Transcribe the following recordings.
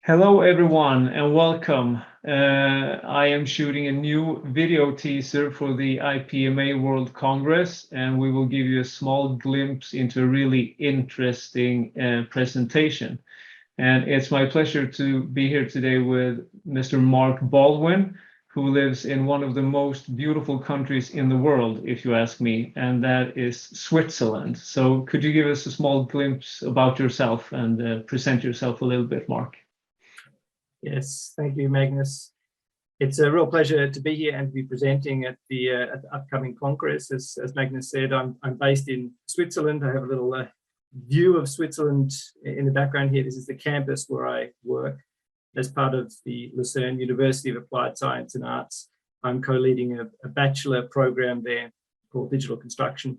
Hello everyone and welcome. I am shooting a new video teaser for the IPMA World Congress, and we will give you a small glimpse into a really interesting presentation. And it's my pleasure to be here today with Mr. Mark Baldwin, who lives in one of the most beautiful countries in the world, if you ask me, and that is Switzerland. So could you give us a small glimpse about yourself and present yourself a little bit, Mark? Yes, thank you, Magnus. It's a real pleasure to be here and to be presenting at the upcoming Congress. As Magnus said, I'm based in Switzerland. I have a little view of Switzerland in the background here. This is the campus where I work as part of the Lucerne University of Applied Science and Arts. I'm co-leading a bachelor program there called Digital Construction.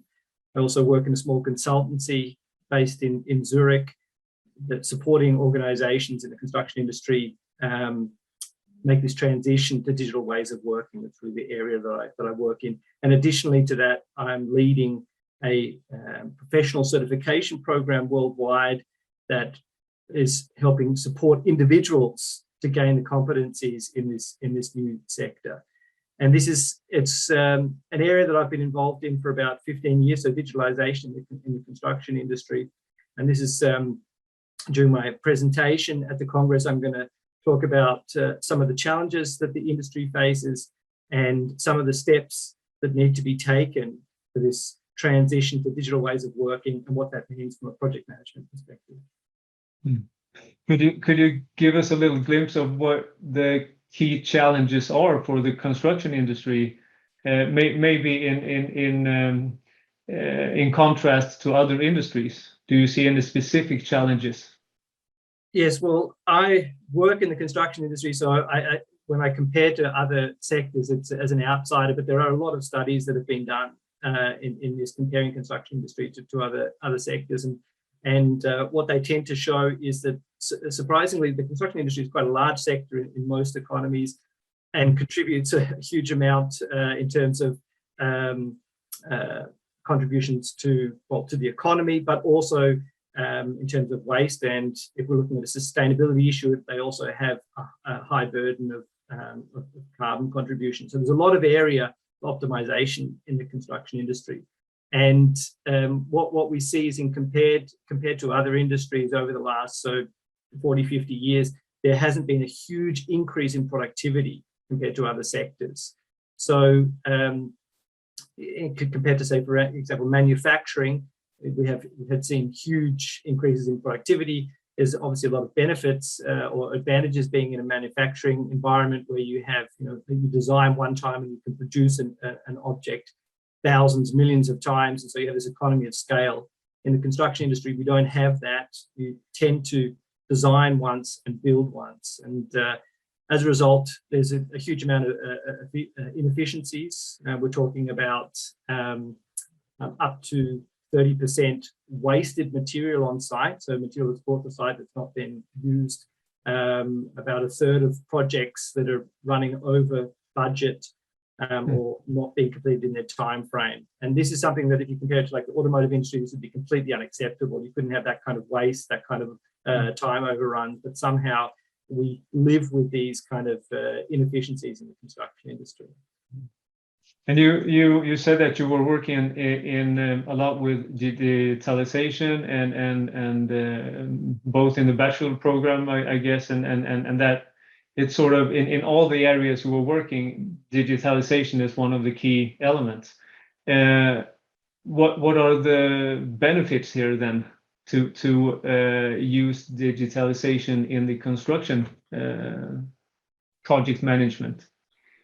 I also work in a small consultancy based in Zurich that's supporting organizations in the construction industry make this transition to digital ways of working. That's really the area that I work in. And additionally to that, I'm leading a professional certification program worldwide that is helping support individuals to gain the competencies in this new sector. And it's an area that I've been involved in for about 15 years, so digitalization in the construction industry. And this is during my presentation at the Congress, I'm going to talk about some of the challenges that the industry faces and some of the steps that need to be taken for this transition to digital ways of working and what that means from a project management perspective. Could you give us a little glimpse of what the key challenges are for the construction industry, maybe in contrast to other industries? Do you see any specific challenges? Yes, well, I work in the construction industry, so when I compare to other sectors, it's as an outsider, but there are a lot of studies that have been done in this comparing construction industry to other sectors. And what they tend to show is that, surprisingly, the construction industry is quite a large sector in most economies and contributes a huge amount in terms of contributions to the economy, but also in terms of waste. And if we're looking at a sustainability issue, they also have a high burden of carbon contribution. So there's a lot of area of optimization in the construction industry. And what we see is compared to other industries over the last 40, 50 years, there hasn't been a huge increase in productivity compared to other sectors. So compared to, say, for example, manufacturing, we had seen huge increases in productivity. There's obviously a lot of benefits or advantages being in a manufacturing environment where you have, you design one time and you can produce an object thousands, millions of times, and so you have this economy of scale. In the construction industry, we don't have that. You tend to design once and build once, and as a result, there's a huge amount of inefficiencies. We're talking about up to 30% wasted material on site, so material that's brought to site that's not been used. About a third of projects that are running over budget or not being completed in their time frame. And this is something that if you compare it to like the automotive industry, this would be completely unacceptable. You couldn't have that kind of waste, that kind of time overrun, but somehow we live with these kind of inefficiencies in the construction industry. And you said that you were working in a lot with digitalization and both in the bachelor program, I guess, and that it's sort of in all the areas you were working, digitalization is one of the key elements. What are the benefits here then to use digitalization in the construction project management?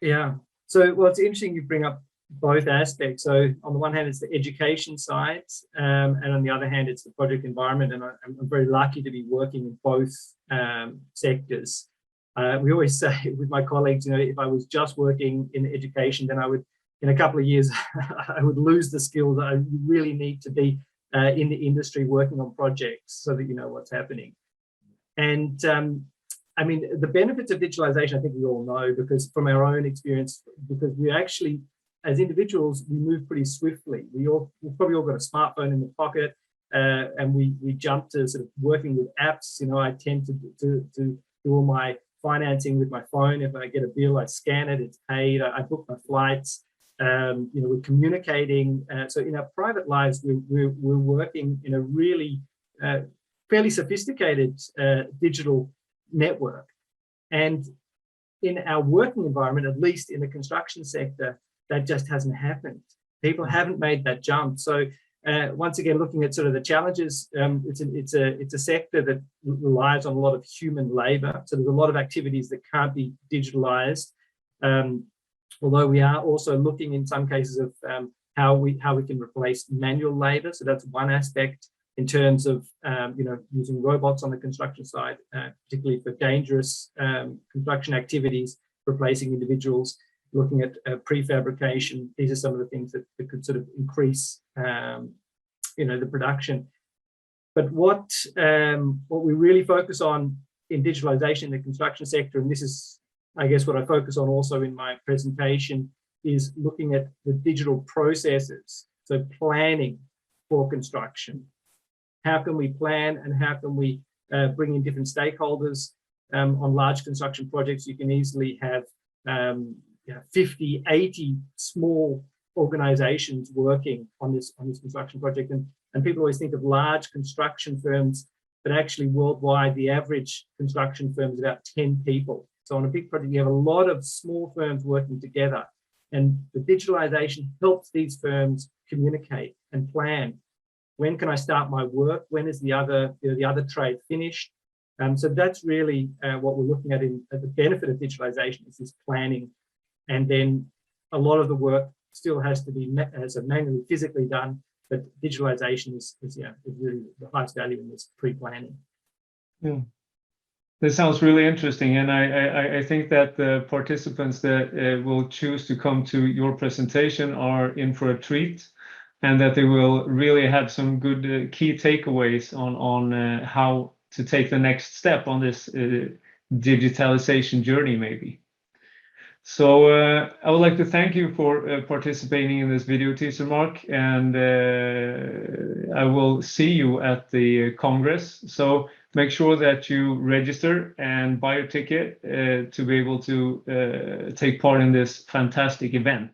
Yeah. So, well, it's interesting you bring up both aspects. So on the one hand, it's the education side, and on the other hand, it's the project environment. And I'm very lucky to be working in both sectors. We always say with my colleagues, if I was just working in education, then I would, in a couple of years, I would lose the skills that I really need to be in the industry working on projects so that you know what's happening. And I mean, the benefits of digitalization, I think we all know, because from our own experience, because we actually, as individuals, we move pretty swiftly. We've probably all got a smartphone in the pocket, and we jump to sort of working with apps. I tend to do all my financing with my phone. If I get a bill, I scan it, it's paid, I book my flights. We're communicating. So in our private lives, we're working in a really fairly sophisticated digital network. And in our working environment, at least in the construction sector, that just hasn't happened. People haven't made that jump. So once again, looking at sort of the challenges, it's a sector that relies on a lot of human labor. So there's a lot of activities that can't be digitalized. Although we are also looking in some cases of how we can replace manual labor. So that's one aspect in terms of using robots on the construction side, particularly for dangerous construction activities, replacing individuals, looking at prefabrication. These are some of the things that could sort of increase the production. But what we really focus on in digitalization in the construction sector, and this is, I guess, what I focus on also in my presentation, is looking at the digital processes. So planning for construction. How can we plan and how can we bring in different stakeholders? On large construction projects, you can easily have 50, 80 small organizations working on this construction project. And people always think of large construction firms, but actually worldwide, the average construction firm is about 10 people. So on a big project, you have a lot of small firms working together. And the digitalization helps these firms communicate and plan. When can I start my work? When is the other trade finished? So that's really what we're looking at the benefit of digitalization is this planning. And then a lot of the work still has to be manually, physically done, but digitalization is really the highest value in this pre-planning. Yeah. This sounds really interesting, and I think that the participants that will choose to come to your presentation are in for a treat, and that they will really have some good key takeaways on how to take the next step on this digitalization journey, maybe. So I would like to thank you for participating in this video teaser, Mark, and I will see you at the Congress. So make sure that you register and buy your ticket to be able to take part in this fantastic event.